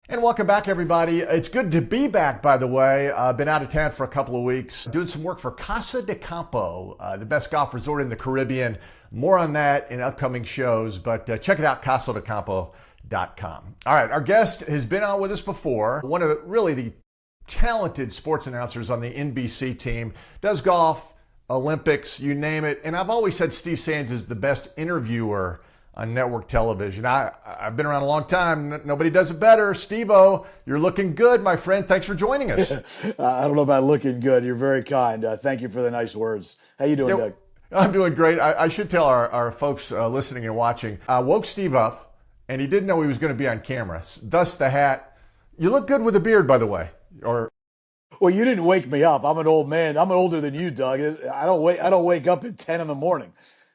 And welcome back, everybody. It's good to be back, by the way. I've been out of town for a couple of weeks doing some work for Casa de Campo, the best golf resort in the Caribbean. More on that in upcoming shows, but check it out, casadecampo.com. All right, our guest has been on with us before. One of the talented sports announcers on the NBC team, does golf, Olympics, you name it. And I've always said Steve Sands is the best interviewer on network television. I've been around a long time. Nobody does it better. Steve-O, you're looking good, my friend. Thanks for joining us. I don't know about looking good. You're very kind. Thank you for the nice words. How you doing, Doug? I'm doing great. I should tell our folks listening and watching, I woke Steve up, and he didn't know he was going to be on camera. Thus the hat. You look good with a beard, by the way. Well, you didn't wake me up. I'm an old man. I'm older than you, Doug. I don't wake up at 10 in the morning.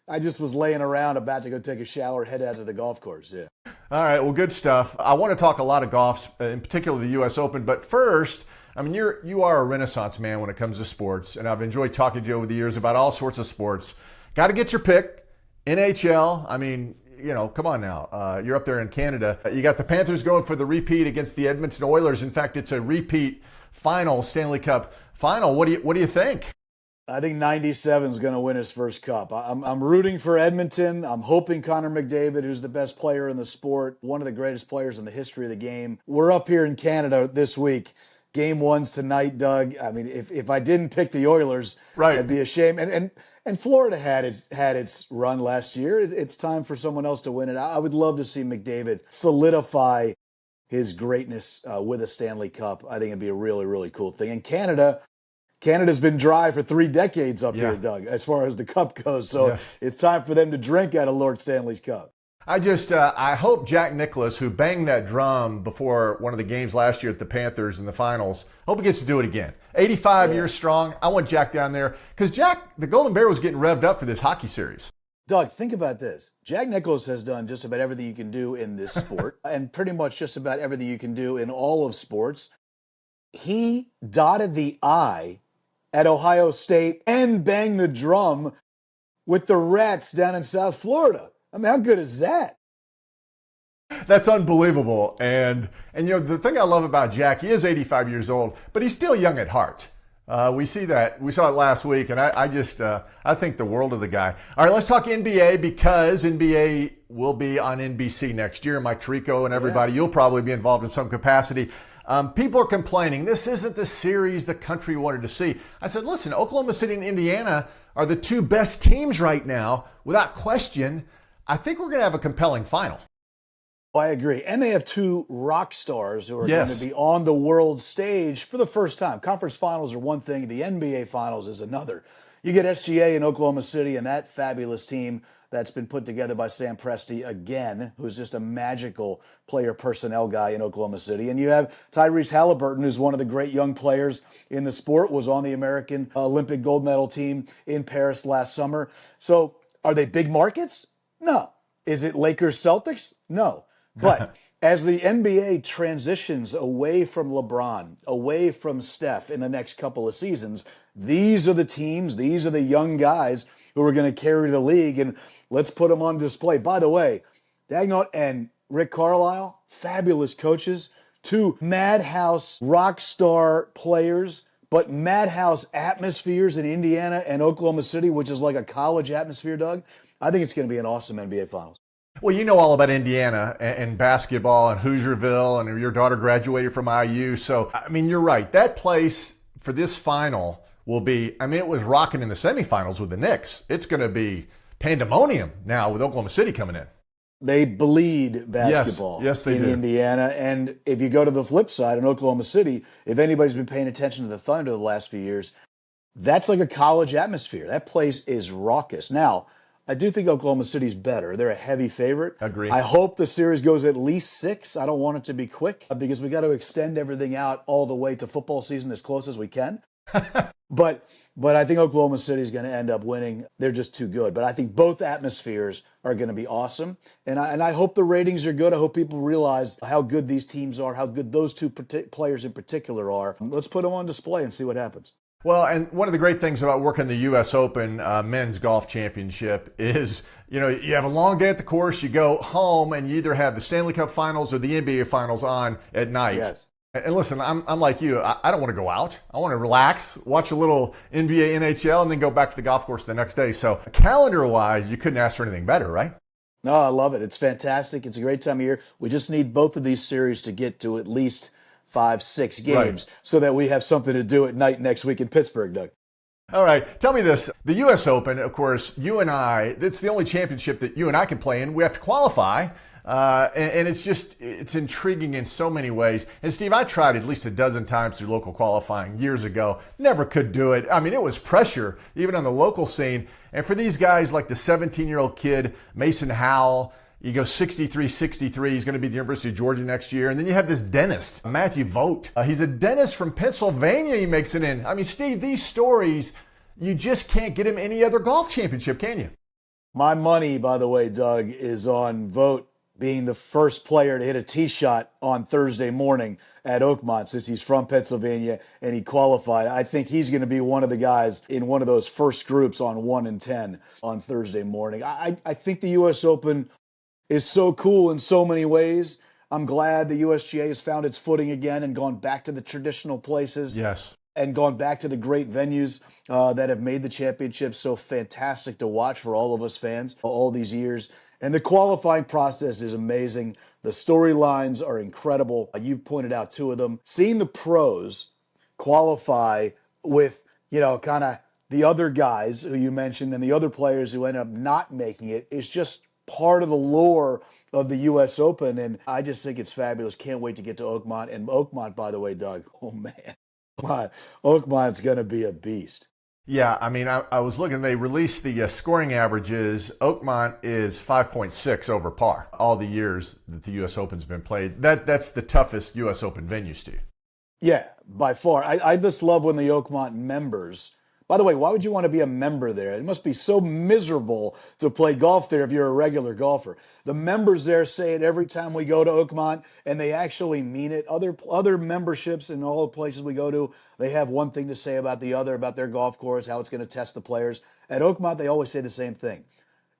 I just was laying around about to go take a shower, head out to the golf course. Yeah. All right. Well, good stuff. I want to talk a lot of golf, in particular the U.S. Open. But first, I mean, you are a Renaissance man when it comes to sports, and I've enjoyed talking to you over the years about all sorts of sports. Got to get your pick. NHL. I mean, come on now. You're up there in Canada. You got the Panthers going for the repeat against the Edmonton Oilers. In fact, it's a repeat final, Stanley Cup final. What do you think? I think 97 is going to win his first cup. I'm rooting for Edmonton. I'm hoping Connor McDavid, who's the best player in the sport, one of the greatest players in the history of the game. We're up here in Canada this week. Game one's tonight, Doug. I mean, if I didn't pick the Oilers, right, it'd be a shame. And Florida had its run last year. It's time for someone else to win it. I would love to see McDavid solidify his greatness with a Stanley Cup. I think it'd be a really, really cool thing. And Canada's been dry for 3 decades up here, Doug, as far as the cup goes. So It's time for them to drink out of Lord Stanley's Cup. I hope Jack Nicklaus, who banged that drum before one of the games last year at the Panthers in the finals, hope he gets to do it again. 85 years strong. I want Jack down there because Jack, the Golden Bear, was getting revved up for this hockey series. Doug, think about this. Jack Nicklaus has done just about everything you can do in this sport and pretty much just about everything you can do in all of sports. He dotted the I at Ohio State and banged the drum with the Rats down in South Florida. I mean, how good is that? That's unbelievable. And the thing I love about Jack, he is 85 years old, but he's still young at heart. We see that. We saw it last week, and I think the world of the guy. All right, let's talk NBA because NBA will be on NBC next year. Mike Tirico and everybody, you'll probably be involved in some capacity. People are complaining, this isn't the series the country wanted to see. I said, listen, Oklahoma City and Indiana are the 2 best teams right now, without question. I think we're going to have a compelling final. I agree. And they have 2 rock stars who are going to be on the world stage for the first time. Conference finals are one thing. The NBA finals is another. You get SGA in Oklahoma City and that fabulous team that's been put together by Sam Presti again, who's just a magical player personnel guy in Oklahoma City. And you have Tyrese Halliburton, who's one of the great young players in the sport, was on the American Olympic gold medal team in Paris last summer. So are they big markets? No. Is it Lakers Celtics? No. But as the NBA transitions away from LeBron, away from Steph in the next couple of seasons, these are the teams, these are the young guys who are going to carry the league, and let's put them on display. By the way, Dagnall and Rick Carlisle, fabulous coaches, 2 madhouse rock star players, but madhouse atmospheres in Indiana and Oklahoma City, which is like a college atmosphere, Doug. I think it's going to be an awesome NBA Finals. Well, you know all about Indiana and basketball and Hoosierville, and your daughter graduated from IU. So, I mean, you're right. That place for this final will be, I mean, it was rocking in the semifinals with the Knicks. It's going to be pandemonium now with Oklahoma City coming in. They bleed basketball in Indiana. And if you go to the flip side in Oklahoma City, if anybody's been paying attention to the Thunder the last few years, that's like a college atmosphere. That place is raucous. Now, I do think Oklahoma City's better. They're a heavy favorite. Agree. I hope the series goes at least 6. I don't want it to be quick because we got to extend everything out all the way to football season as close as we can. But I think Oklahoma City is going to end up winning. They're just too good. But I think both atmospheres are going to be awesome. And I hope the ratings are good. I hope people realize how good these teams are, how good those 2 players in particular are. Let's put them on display and see what happens. Well, and one of the great things about working the U.S. Open men's golf championship is, you have a long day at the course, you go home, and you either have the Stanley Cup Finals or the NBA Finals on at night. Yes. And listen, I'm like you. I don't want to go out. I want to relax, watch a little NBA, NHL, and then go back to the golf course the next day. So calendar-wise, you couldn't ask for anything better, right? No, I love it. It's fantastic. It's a great time of year. We just need both of these series to get to at least 5-6 games so that we have something to do at night next week in Pittsburgh, Doug. All right, tell me this. The U.S. Open, of course, you and I, it's the only championship that you and I can play in. We have to qualify, and it's intriguing in so many ways. And Steve, I tried at least a dozen times through local qualifying years ago. Never could do it. I mean, it was pressure, even on the local scene. And for these guys like the 17-year-old kid, Mason Howell, you go 63-63. He's going to be at the University of Georgia next year. And then you have this dentist, Matthew Vogt. He's a dentist from Pennsylvania. He makes it in. I mean, Steve, these stories, you just can't get him any other golf championship, can you? My money, by the way, Doug, is on Vogt being the first player to hit a tee shot on Thursday morning at Oakmont, since he's from Pennsylvania and he qualified. I think he's going to be one of the guys in one of those first groups on 1 and 10 on Thursday morning. I think the U.S. Open is so cool in so many ways. I'm glad the USGA has found its footing again and gone back to the traditional places. Yes. And gone back to the great venues that have made the championship so fantastic to watch for all of us fans all these years. And the qualifying process is amazing. The storylines are incredible. You pointed out two of them. Seeing the pros qualify with, kind of the other guys who you mentioned and the other players who end up not making it is just part of the lore of the U.S. Open. And I just think it's fabulous. Can't wait to get to Oakmont. And Oakmont, by the way, Doug, oh man, Oakmont's going to be a beast. Yeah, I mean, I was looking, they released the scoring averages. Oakmont is 5.6 over par all the years that the U.S. Open's been played. That's the toughest U.S. Open venue, Steve. Yeah, by far. I just love when the Oakmont members, by the way, why would you want to be a member there? It must be so miserable to play golf there if you're a regular golfer. The members there say it every time we go to Oakmont, and they actually mean it. Other memberships in all the places we go to, they have one thing to say about the other, about their golf course, how it's going to test the players. At Oakmont, they always say the same thing.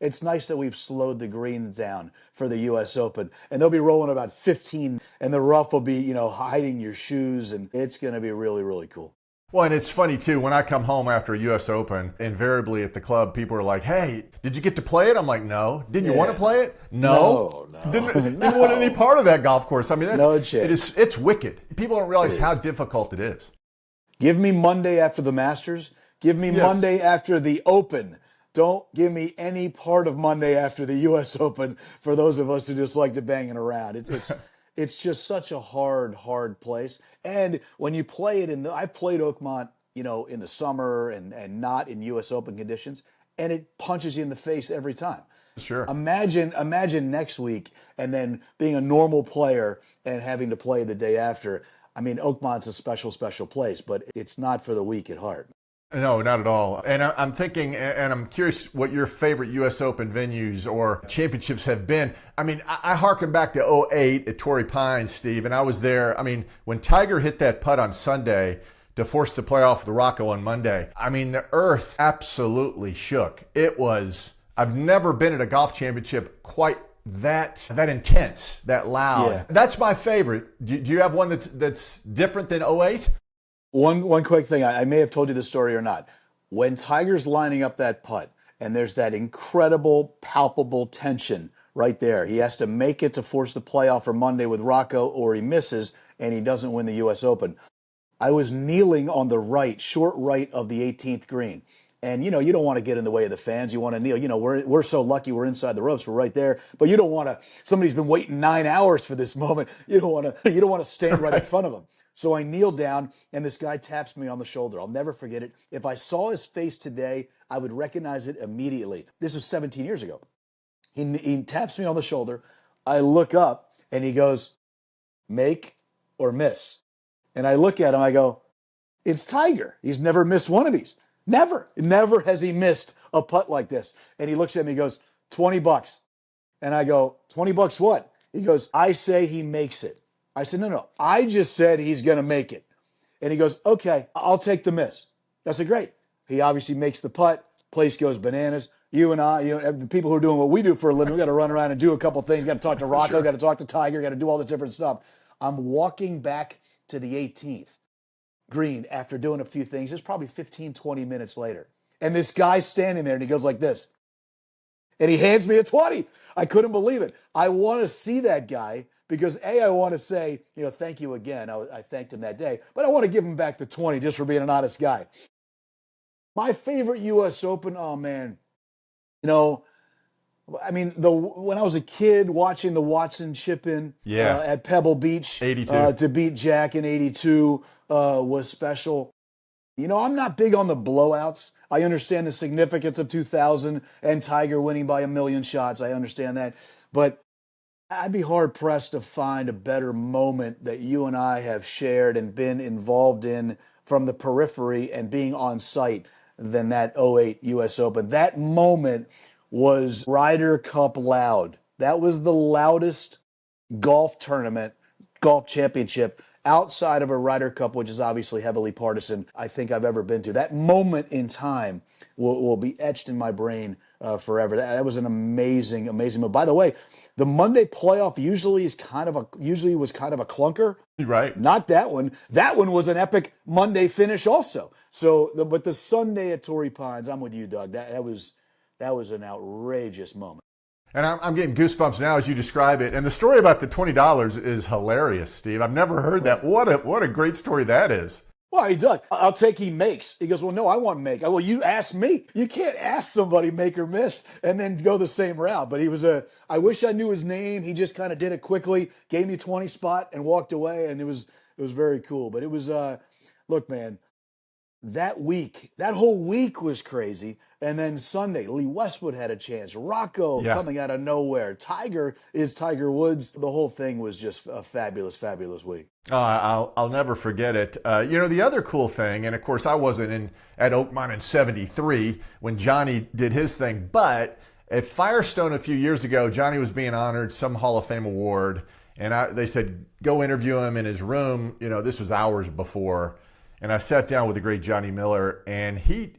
It's nice that we've slowed the greens down for the U.S. Open, and they'll be rolling about 15, and the rough will be, hiding your shoes, and it's going to be really, really cool. Well, and it's funny, too, when I come home after a U.S. Open, invariably at the club, people are like, hey, did you get to play it? I'm like, no. Didn't you want to play it? No. Didn't want any part of that golf course. I mean, it's wicked. People don't realize how difficult it is. Give me Monday after the Masters. Give me Monday after the Open. Don't give me any part of Monday after the U.S. Open for those of us who just like to bang it around. It's just such a hard place. And when you play it I've played Oakmont, in the summer and not in U.S. Open conditions, and it punches you in the face every time. Sure. Imagine next week and then being a normal player and having to play the day after. I mean, Oakmont's a special place, but it's not for the weak at heart. No, not at all. And I'm thinking, and I'm curious what your favorite U.S. Open venues or championships have been. I mean, I harken back to 2008 at Torrey Pines, Steve, and I was there. I mean, when Tiger hit that putt on Sunday to force the playoff with the Rocco on Monday, I mean, the earth absolutely shook. I've never been at a golf championship quite that intense, that loud. Yeah. That's my favorite. Do you have one that's different than 2008? One quick thing, I may have told you this story or not. When Tiger's lining up that putt, and there's that incredible, palpable tension right there. He has to make it to force the playoff for Monday with Rocco, or he misses, and he doesn't win the U.S. Open. I was kneeling on the short right of the 18th green. And, you don't want to get in the way of the fans. You want to kneel. We're so lucky we're inside the ropes. We're right there. But you don't want to, somebody's been waiting 9 hours for this moment. You don't want to stand right in front of them. So I kneel down, and this guy taps me on the shoulder. I'll never forget it. If I saw his face today, I would recognize it immediately. This was 17 years ago. He taps me on the shoulder. I look up, and he goes, make or miss. And I look at him, I go, it's Tiger. He's never missed one of these. Never has he missed a putt like this. And he looks at me, he goes, $20. And I go, $20 what? He goes, I say he makes it. I said, no, I just said he's going to make it. And he goes, okay, I'll take the miss. I said, great. He obviously makes the putt. Place goes bananas. You and I, the people who are doing what we do for a living, we got to run around and do a couple things. Got to talk to Rocco, Sure. got to talk to Tiger, got to do all this different stuff. I'm walking back to the 18th green after doing a few things. It's probably 15, 20 minutes later. And this guy's standing there and he goes like this. And he hands me a 20. I couldn't believe it. I want to see that guy because I want to say, thank you again. I thanked him that day, but I want to give him back the 20 just for being an honest guy. My favorite U.S. Open, oh man, when I was a kid watching the Watson chip in at Pebble Beach 82. To beat Jack in 82 was special. I'm not big on the blowouts. I understand the significance of 2000 and Tiger winning by 1,000,000 shots. I understand that. But I'd be hard-pressed to find a better moment that you and I have shared and been involved in from the periphery and being on site than that 08 U.S. Open. That moment was Ryder Cup loud. That was the loudest golf tournament, golf championship outside of a Ryder Cup, which is obviously heavily partisan, I think I've ever been to. That moment in time will be etched in my brain forever. That was an amazing, amazing move. By the way, the Monday playoff usually was kind of a clunker. Right. Not that one. That one was an epic Monday finish also. But the Sunday at Torrey Pines, I'm with you, Doug. That was an outrageous moment. And I'm getting goosebumps now as you describe it. And the story about the $20 is hilarious, Steve. I've never heard that. What a great story that is. Well, he does. I'll take he makes. He goes, well, no, I want make. Well, you asked me. You can't ask somebody make or miss and then go the same route. But I wish I knew his name. He just kind of did it quickly, gave me 20 spot and walked away. And it was very cool. But it was, look, man, that whole week was crazy. And then Sunday, Lee Westwood had a chance. Rocco coming out of nowhere. Tiger is Tiger Woods. The whole thing was just a fabulous, fabulous week. I'll never forget it. The other cool thing, and of course I wasn't at Oakmont in '73 when Johnny did his thing, but at Firestone a few years ago, Johnny was being honored some Hall of Fame award, and they said go interview him in his room. This was hours before. And I sat down with the great Johnny Miller, and he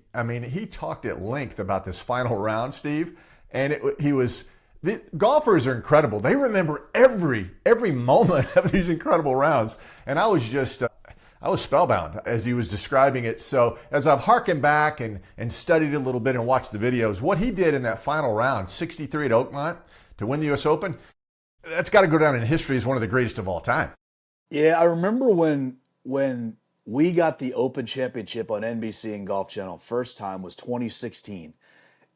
talked at length about this final round, Steve. And the golfers are incredible. They remember every moment of these incredible rounds. And I was spellbound as he was describing it. So as I've harkened back and studied a little bit and watched the videos, what he did in that final round, 63 at Oakmont, to win the U.S. Open, that's got to go down in history as one of the greatest of all time. Yeah, I remember when we got the Open Championship on NBC and Golf Channel. First time was 2016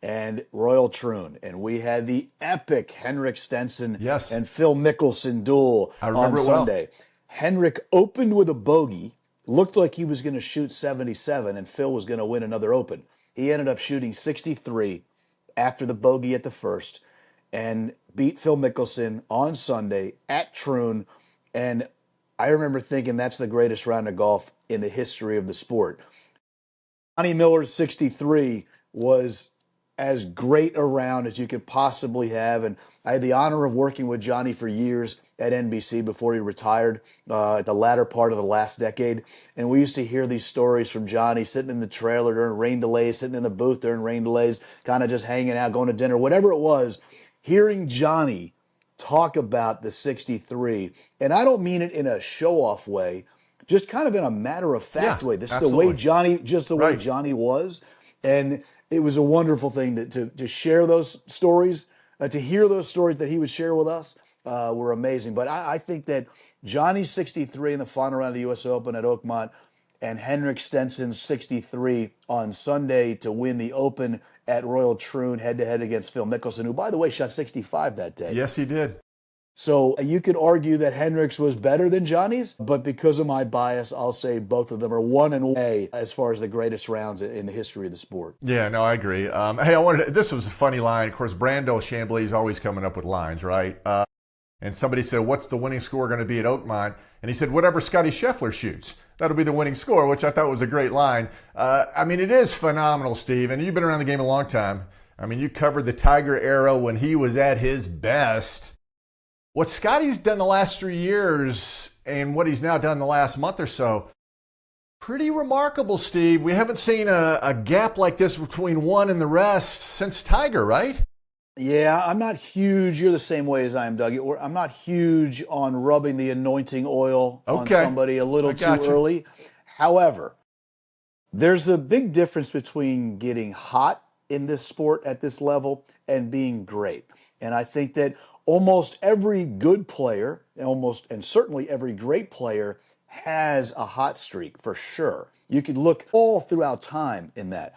and Royal Troon. And we had the epic Henrik Stenson and Phil Mickelson duel on Sunday. Well. Henrik opened with a bogey, looked like he was going to shoot 77 and Phil was going to win another Open. He ended up shooting 63 after the bogey at the first and beat Phil Mickelson on Sunday at Troon. And I remember thinking that's the greatest round of golf in the history of the sport. Johnny Miller's 63 was as great a round as you could possibly have. And I had the honor of working with Johnny for years at NBC before he retired at the latter part of the last decade. And we used to hear these stories from Johnny sitting in the trailer during rain delays, sitting in the booth during rain delays, kind of just hanging out, going to dinner, whatever it was. Hearing Johnny talk about the 63, and I don't mean it in a show-off way, just kind of in a matter-of-fact way. This is the way Johnny, way Johnny was, and it was a wonderful thing to share those stories, to hear those stories that he would share with us were amazing. But I think that Johnny's 63 in the final round of the U.S. Open at Oakmont and Henrik Stenson's 63 on Sunday to win the Open at Royal Troon head-to-head against Phil Mickelson, who, by the way, shot 65 that day. Yes, he did. So you could argue that Henrik's was better than Johnny's, but because of my bias, I'll say both of them are one and one as far as the greatest rounds in the history of the sport. Yeah, no, I agree. This was a funny line. Of course, Brando Chambly is always coming up with lines, right? And somebody said, what's the winning score going to be at Oakmont? And he said, whatever Scotty Scheffler shoots, that'll be the winning score, which I thought was a great line. It is phenomenal, Steve, and you've been around the game a long time. You covered the Tiger era when he was at his best. What Scotty's done the last 3 years and what he's now done the last month or so, Pretty remarkable, Steve. We haven't seen a gap like this between one and the rest since Tiger, right? Yeah, I'm not huge. You're the same way as I am, Doug. I'm not huge on rubbing the anointing oil on somebody a little too early. However, there's a big difference between getting hot in this sport at this level and being great. And I think that almost every good player, and certainly every great player, has a hot streak for sure. You could look all throughout time in that.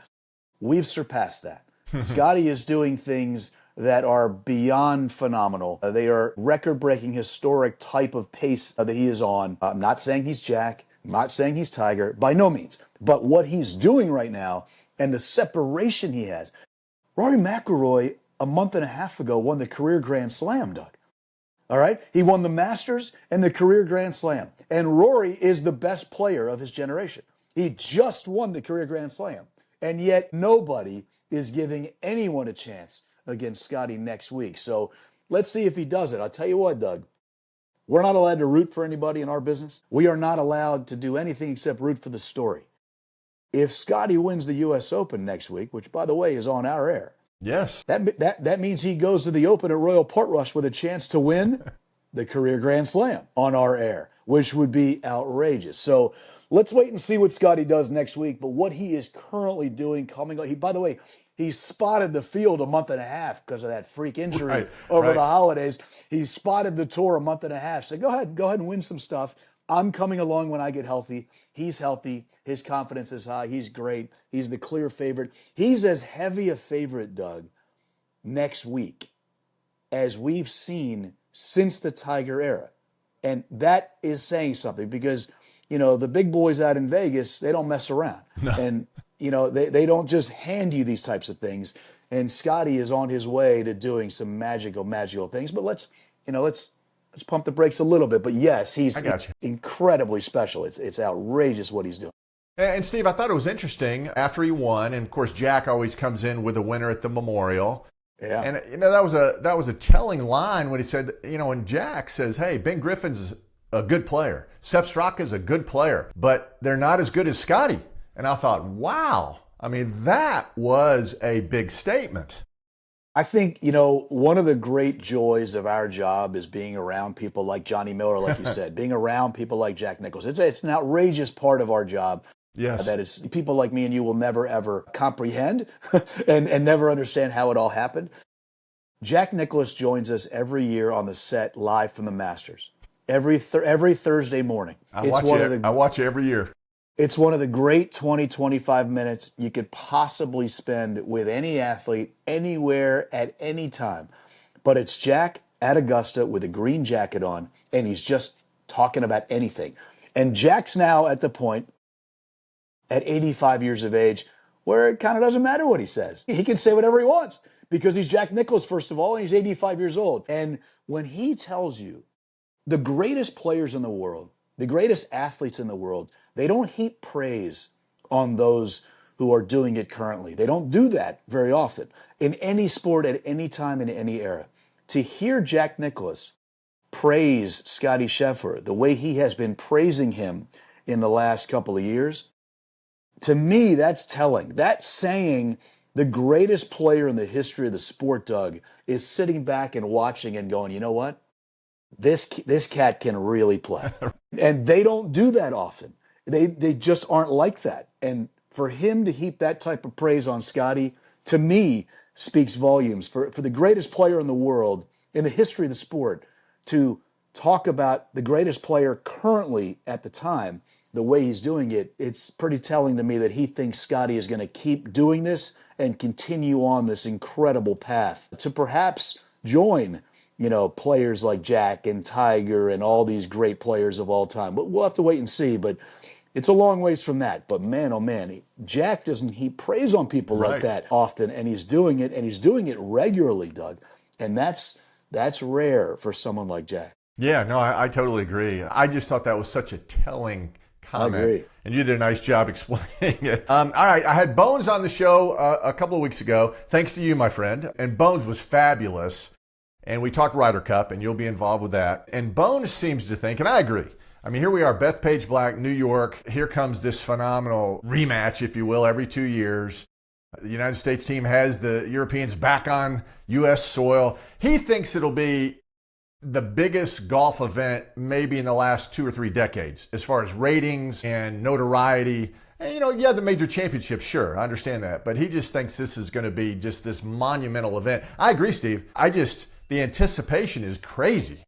We've surpassed that. Scotty is doing things that are beyond phenomenal. They are record-breaking, historic type of pace that he is on. I'm not saying he's Jack. I'm not saying he's Tiger. By no means. But what he's doing right now and the separation he has. Rory McIlroy, a month and a half ago, won the career Grand Slam, Doug. All right? He won the Masters and the career Grand Slam. And Rory is the best player of his generation. He just won the career Grand Slam. And yet nobody is giving anyone a chance against Scotty next week. So let's see if he does it. I'll tell you what, Doug. We're not allowed to root for anybody in our business. We are not allowed to do anything except root for the story. If Scotty wins the U.S. Open next week, which, by the way, is on our air, yes, that means he goes to the Open at Royal Portrush with a chance to win the career Grand Slam on our air, which would be outrageous. So let's wait and see what Scotty does next week. But what he is currently doing, by the way, he spotted the field a month and a half because of that freak injury over the holidays. He spotted the tour a month and a half. So go ahead and win some stuff. I'm coming along when I get healthy. He's healthy. His confidence is high. He's great. He's the clear favorite. He's as heavy a favorite, Doug, next week as we've seen since the Tiger era. And that is saying something because, the big boys out in Vegas, they don't mess around. No. And, they don't just hand you these types of things. And Scotty is on his way to doing some magical things. But let's pump the brakes a little bit. But yes, he's incredibly special. It's outrageous what he's doing. And Steve, I thought it was interesting after he won, and of course Jack always comes in with a winner at the Memorial. Yeah. And that was a telling line when he said, when Jack says, "Hey, Ben Griffin's a good player. Sepp Straka's a good player, but they're not as good as Scotty." And I thought, wow. I mean, that was a big statement. I think, one of the great joys of our job is being around people like Johnny Miller, like you said, being around people like Jack Nicklaus. It's an outrageous part of our job. Yes. That is, people like me and you will never, ever comprehend and never understand how it all happened. Jack Nicklaus joins us every year on the set live from the Masters. Every Thursday morning. I watch it every year. It's one of the great 20, 25 minutes you could possibly spend with any athlete, anywhere, at any time. But it's Jack at Augusta with a green jacket on, and he's just talking about anything. And Jack's now at the point, at 85 years of age, where it kind of doesn't matter what he says. He can say whatever he wants because he's Jack Nicklaus, first of all, and he's 85 years old. And when he tells you the greatest players in the world, the greatest athletes in the world, they don't heap praise on those who are doing it currently. They don't do that very often in any sport at any time in any era. To hear Jack Nicklaus praise Scottie Scheffler the way he has been praising him in the last couple of years, to me, that's telling. That's saying the greatest player in the history of the sport, Doug, is sitting back and watching and going, you know what? This cat can really play. And they don't do that often. They just aren't like that. And for him to heap that type of praise on Scotty, to me, speaks volumes. For the greatest player in the world, in the history of the sport, to talk about the greatest player currently at the time, the way he's doing it, it's pretty telling to me that he thinks Scotty is going to keep doing this and continue on this incredible path to perhaps join, players like Jack and Tiger and all these great players of all time. But we'll have to wait and see. But it's a long ways from that. But man, oh man, Jack doesn't heap praise on people like that often, and he's doing it regularly, Doug. And that's rare for someone like Jack. Yeah, no, I totally agree. I just thought that was such a telling comment. I agree. And you did a nice job explaining it. All right, I had Bones on the show a couple of weeks ago, thanks to you, my friend. And Bones was fabulous. And we talked Ryder Cup, and you'll be involved with that. And Bones seems to think, and I agree, I mean, here we are, Bethpage Black, New York. Here comes this phenomenal rematch, if you will, every 2 years. The United States team has the Europeans back on U.S. soil. He thinks it'll be the biggest golf event maybe in the last 2 or 3 decades as far as ratings and notoriety. And, yeah, the major championships, sure, I understand that. But he just thinks this is going to be just this monumental event. I agree, Steve. The anticipation is crazy.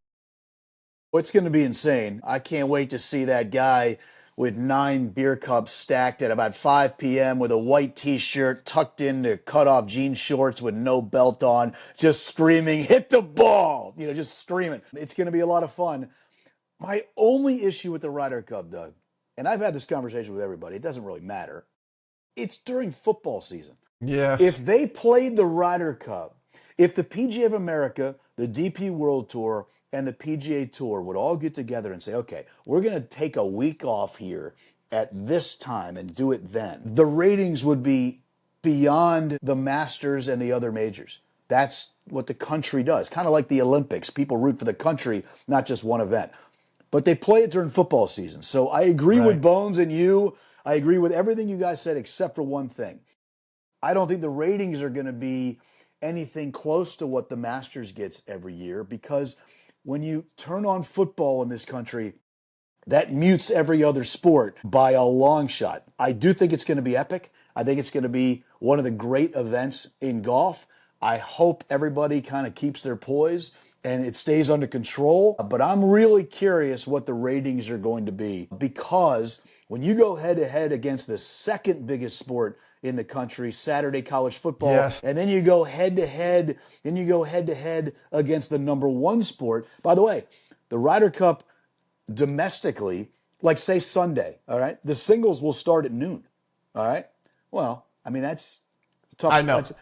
It's going to be insane. I can't wait to see that guy with 9 beer cups stacked at about 5 p.m. with a white T-shirt tucked into cut-off jean shorts with no belt on, just screaming, hit the ball, just screaming. It's going to be a lot of fun. My only issue with the Ryder Cup, Doug, and I've had this conversation with everybody, it doesn't really matter, it's during football season. Yes. If they played the Ryder Cup, if the PGA of America, the DP World Tour, and the PGA Tour would all get together and say, okay, we're going to take a week off here at this time and do it then, the ratings would be beyond the Masters and the other majors. That's what the country does. Kind of like the Olympics. People root for the country, not just one event. But they play it during football season. So I agree with Bones and you. I agree with everything you guys said except for one thing. I don't think the ratings are going to be anything close to what the Masters gets every year, because when you turn on football in this country, that mutes every other sport by a long shot. I do think it's going to be epic. I think it's going to be one of the great events in golf. I hope everybody kind of keeps their poise and it stays under control. But I'm really curious what the ratings are going to be, because when you go head-to-head against the second biggest sport in the country, Saturday college football, yes, and then you go head-to-head, against the number one sport. By the way, the Ryder Cup domestically, like say Sunday, all right, the singles will start at noon, all right? Well, I mean, that's tough. I know. That's a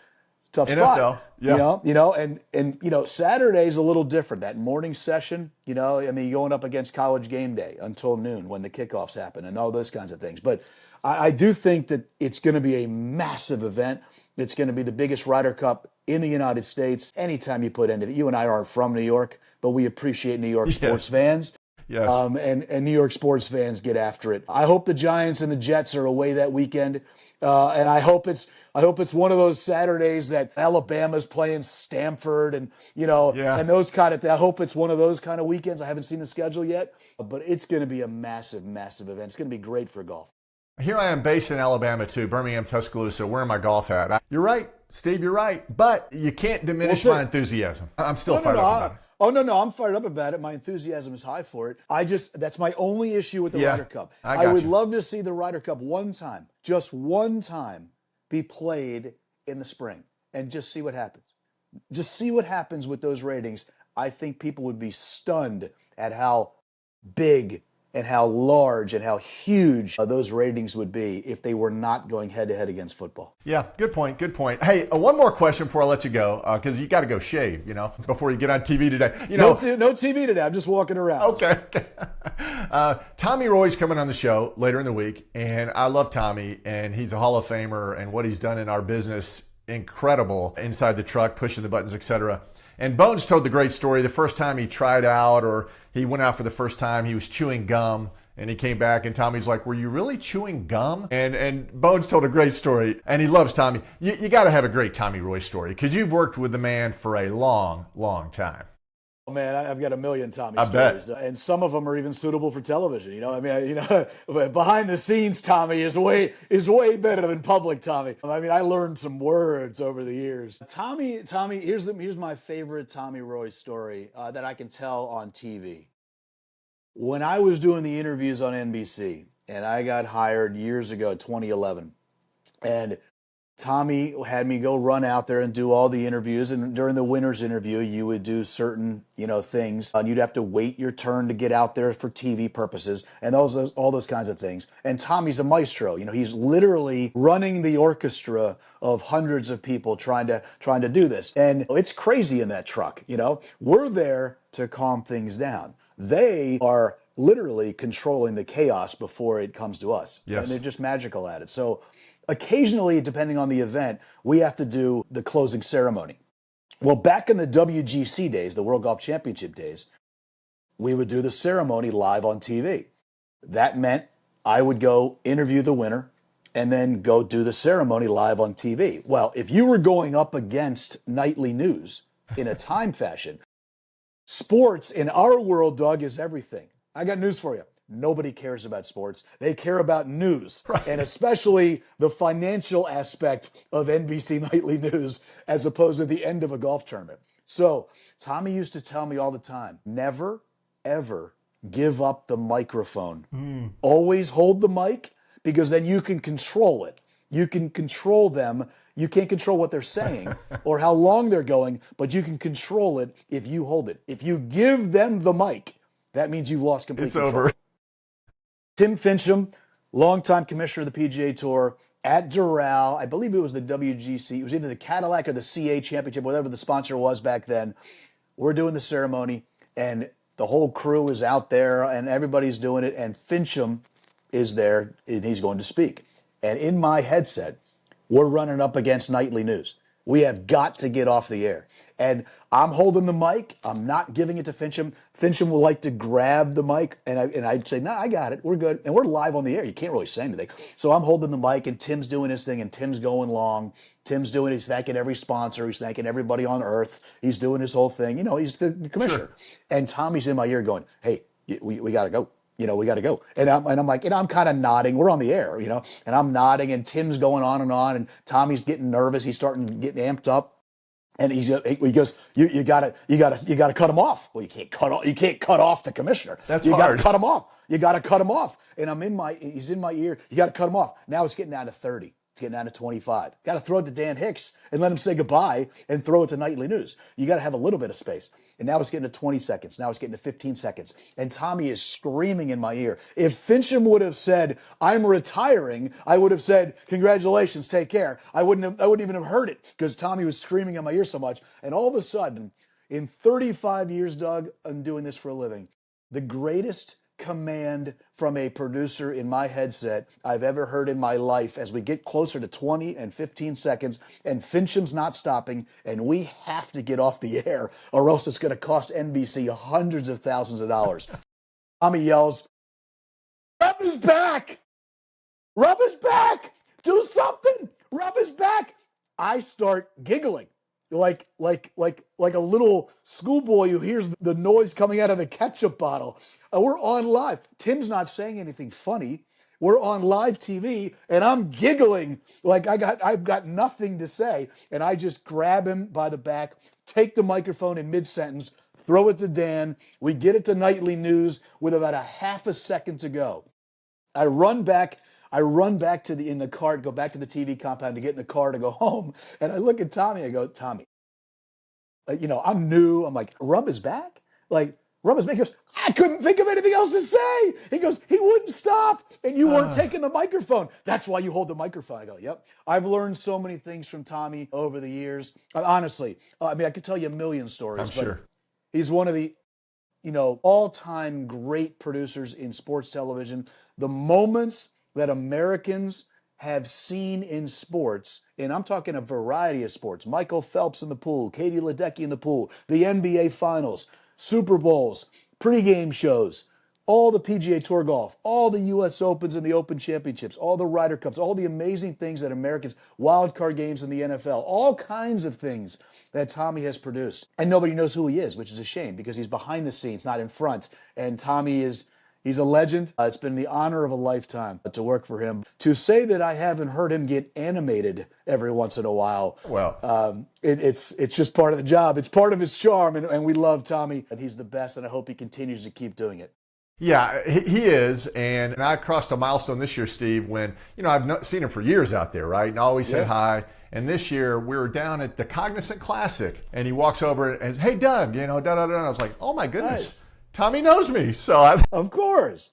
tough NFL, spot. yeah. And Saturday's a little different. That morning session, going up against College Game Day until noon when the kickoffs happen and all those kinds of things. But I do think that it's going to be a massive event. It's going to be the biggest Ryder Cup in the United States. Anytime you put into it, you and I aren't from New York, but we appreciate New York sports fans. Yes. And New York sports fans get after it. I hope the Giants and the Jets are away that weekend, and I hope it's one of those Saturdays that Alabama's playing Stanford, and and those kind of things. I hope it's one of those kind of weekends. I haven't seen the schedule yet, but it's going to be a massive, massive event. It's going to be great for golf. Here I am based in Alabama too, Birmingham, Tuscaloosa, wearing my golf hat. You're right, Steve, you're right, but you can't diminish my enthusiasm. I'm still fired up about it. Oh, no, I'm fired up about it. My enthusiasm is high for it. That's my only issue with the Ryder Cup. I would love to see the Ryder Cup just one time, be played in the spring and just see what happens. Just see what happens with those ratings. I think people would be stunned at how big and how large and how huge those ratings would be if they were not going head-to-head against football. Yeah, good point, good point. Hey, one more question before I let you go, because you got to go shave, before you get on TV today. No TV today. I'm just walking around. Okay. Tommy Roy's coming on the show later in the week, and I love Tommy, and he's a Hall of Famer, and what he's done in our business, incredible, inside the truck, pushing the buttons, etc. And Bones told the great story. The first time he tried out, or he went out for the first time, he was chewing gum, and he came back, and Tommy's like, "Were you really chewing gum?" And Bones told a great story, and he loves Tommy. You got to have a great Tommy Roy story, because you've worked with the man for a long, long time. Oh man, I've got a million Tommy stories, and some of them are even suitable for television. Behind the scenes, Tommy is way better than public Tommy. I learned some words over the years. Tommy, here's my favorite Tommy Roy story that I can tell on TV. When I was doing the interviews on NBC, and I got hired years ago, 2011, and Tommy had me go run out there and do all the interviews, and during the winner's interview, you would do certain, things, and you'd have to wait your turn to get out there for TV purposes, and all those kinds of things. And Tommy's a maestro. He's literally running the orchestra of hundreds of people trying to do this, and it's crazy in that truck. We're there to calm things down. They are literally controlling the chaos before it comes to us, and they're just magical at it. So occasionally, depending on the event, we have to do the closing ceremony. Well, back in the WGC days, the World Golf Championship days, we would do the ceremony live on TV. That meant I would go interview the winner and then go do the ceremony live on TV. Well, if you were going up against nightly news in a time fashion, sports in our world, Doug, is everything. I got news for you. Nobody cares about sports. They care about news, right, and especially the financial aspect of NBC nightly news as opposed to the end of a golf tournament. So Tommy used to tell me all the time, never, ever give up the microphone. Always hold the mic, because then you can control it. You can control them. You can't control what they're saying or how long they're going, but you can control it if you hold it. If you give them the mic, that means you've lost complete control. It's over. Tim Fincham, longtime commissioner of the PGA Tour, at Doral, I believe it was the WGC. It was either the Cadillac or the CA Championship, whatever the sponsor was back then. We're doing the ceremony, and the whole crew is out there, and everybody's doing it, and Fincham is there, and he's going to speak. And in my headset, we're running up against nightly news. We have got to get off the air. And I'm holding the mic. I'm not giving it to Fincham. Fincham will like to grab the mic, and I'd say, no, I got it. We're good. And we're live on the air. You can't really say anything. So I'm holding the mic, and Tim's doing his thing, and Tim's going long. He's thanking every sponsor. He's thanking everybody on earth. He's doing his whole thing. You know, he's the commissioner. Sure. And Tommy's in my ear going, hey, we got to go. You know, we got to go. And I'm like, I'm kind of nodding. We're on the air, and I'm nodding, and Tim's going on, and Tommy's getting nervous. He's starting getting amped up. And he goes, you gotta cut him off. Well, you can't cut off the commissioner. That's hard. Gotta cut him off. You gotta cut him off. And he's in my ear. You gotta cut him off. Now it's getting down to 30. It's getting down to 25. Got to throw it to Dan Hicks and let him say goodbye and throw it to nightly news. You got to have a little bit of space. And now it's getting to 20 seconds. Now it's getting to 15 seconds. And Tommy is screaming in my ear. If Fincham would have said, I'm retiring, I would have said, congratulations, take care. I wouldn't even have heard it because Tommy was screaming in my ear so much. And all of a sudden, in 35 years, Doug, I'm doing this for a living, the greatest command from a producer in my headset I've ever heard in my life as we get closer to 20 and 15 seconds and Fincham's not stopping and we have to get off the air or else it's going to cost NBC hundreds of thousands of dollars. Tommy yells, rub his back! Rub his back! Do something! Rub his back! I start giggling. Like a little schoolboy who hears the noise coming out of the ketchup bottle. We're on live. Tim's not saying anything funny. We're on live TV, and I'm giggling like I've got nothing to say. And I just grab him by the back, take the microphone in mid-sentence, throw it to Dan. We get it to nightly news with about a half a second to go. I run back in the car, go back to the TV compound to get in the car to go home. And I look at Tommy, I go, Tommy, I'm new. I'm like, rub his back? Like, rub his back? He goes, I couldn't think of anything else to say. He goes, he wouldn't stop. And you weren't taking the microphone. That's why you hold the microphone. I go, yep. I've learned so many things from Tommy over the years. Honestly, I could tell you a million stories. I'm sure. He's one of the, all-time great producers in sports television. The moments that Americans have seen in sports, and I'm talking a variety of sports, Michael Phelps in the pool, Katie Ledecky in the pool, the NBA Finals, Super Bowls, pregame shows, all the PGA Tour golf, all the U.S. Opens and the Open Championships, all the Ryder Cups, all the amazing things that Americans, wild card games in the NFL, all kinds of things that Tommy has produced. And nobody knows who he is, which is a shame because he's behind the scenes, not in front. And Tommy he's a legend. It's been the honor of a lifetime to work for him. To say that I haven't heard him get animated every once in a while, well, it's just part of the job. It's part of his charm, and we love Tommy, and he's the best, and I hope he continues to keep doing it. Yeah, he is, and I crossed a milestone this year, Steve, when, I've not seen him for years out there, right, and always said hi. And this year, we were down at the Cognizant Classic, and he walks over and, hey, Doug, and I was like, oh, my goodness. Nice. Tommy knows me, so Of course.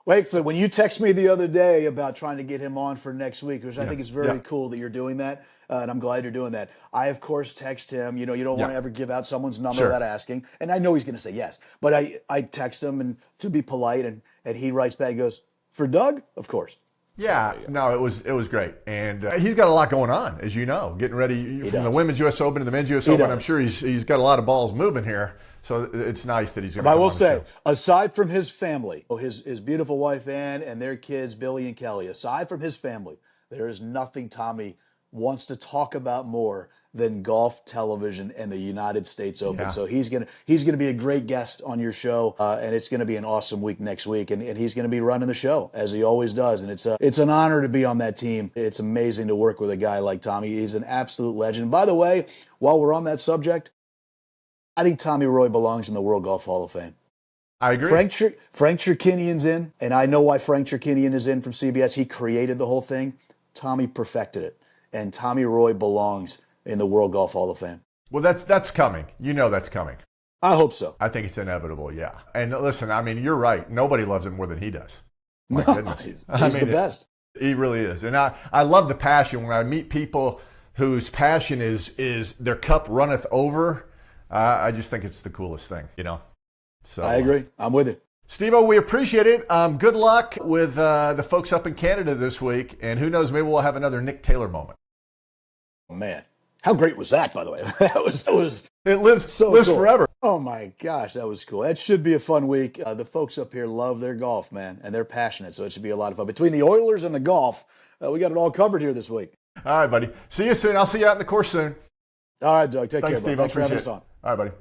Wait, so when you text me the other day about trying to get him on for next week, which I think is very cool that you're doing that, and I'm glad you're doing that. I, of course, text him. You don't want to ever give out someone's number without asking, and I know he's going to say yes. But I text him and to be polite, and he writes back, he goes, for Doug? Of course. Yeah, no, it was great. And he's got a lot going on, as you know, getting ready from the Women's U.S. Open to the Men's U.S. Open. I'm sure he's got a lot of balls moving here. So it's nice that he's going to But I come will on the say, show. aside from his family, his beautiful wife Ann and their kids, Billy and Kelly, aside from his family, there is nothing Tommy wants to talk about more than golf television and the United States Open. Yeah. So he's gonna be a great guest on your show, and it's gonna be an awesome week next week. And he's gonna be running the show as he always does. And it's an honor to be on that team. It's amazing to work with a guy like Tommy. He's an absolute legend. By the way, while we're on that subject, I think Tommy Roy belongs in the World Golf Hall of Fame. I agree. Frank Cherkinian's in, and I know why Frank Cherkinian is in from CBS. He created the whole thing. Tommy perfected it, and Tommy Roy belongs in the World Golf Hall of Fame. Well, that's coming. You know that's coming. I hope so. I think it's inevitable, yeah. And listen, I mean, you're right. Nobody loves him more than he does. My goodness. He's the best. He really is. And I love the passion. When I meet people whose passion is their cup runneth over, I just think it's the coolest thing, you know. So I agree. I'm with you. Steve-O, we appreciate it. Good luck with the folks up in Canada this week. And who knows, maybe we'll have another Nick Taylor moment. Oh, man. How great was that, by the way? That was It lives cool. forever. Oh, my gosh, that was cool. That should be a fun week. The folks up here love their golf, man, and they're passionate, so it should be a lot of fun. Between the Oilers and the golf, we got it all covered here this week. All right, buddy. See you soon. I'll see you out in the course soon. All right, Doug. Take Thanks, care, Steve. bud. Thanks for having us on. All right, buddy.